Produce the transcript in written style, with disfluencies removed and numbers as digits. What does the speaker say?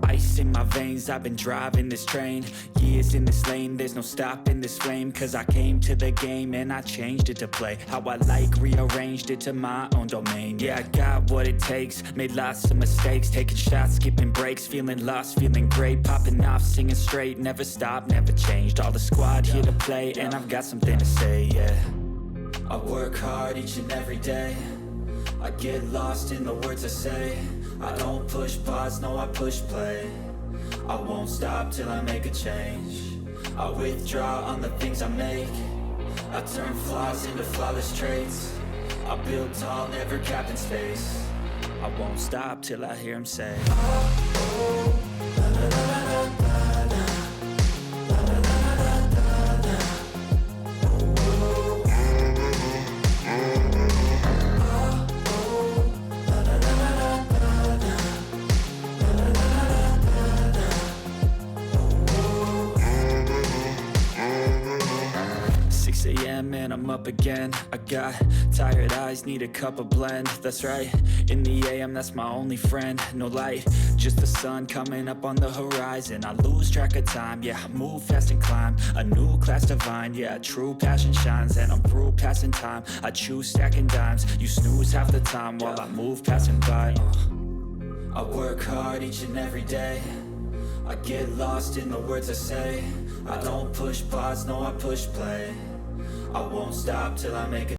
Ice in my veins, I've been driving this train. Years in this lane, there's no stopping this flame. Cause I came to the game and I changed it to play how I like, rearranged it to my own domain. Yeah, I got what it takes, made lots of mistakes, taking shots, skipping breaks, feeling lost, feeling great, popping off, singing straight, never stopped, never changed. All the squad here to play, and I've got something to say, yeah. I work hard each and every day, I get lost in the words I say. I don't push pause, no I push play. I won't stop till I make a change. I withdraw on the things I make. I turn flaws into flawless traits. I build tall, never capped in space. I won't stop till I hear him say, oh, oh, la, la, la, la, la. And I'm up again. I got tired eyes, need a cup of blend. That's right, in the AM, that's my only friend. No light, just the sun coming up on the horizon. I lose track of time, yeah, I move fast and climb a new class divine, yeah, true passion shines. And I'm through passing time, I choose stacking dimes. You snooze half the time while I move passing by. I work hard each and every day, I get lost in the words I say. I don't push pause, no I push play. I won't stop till I make it.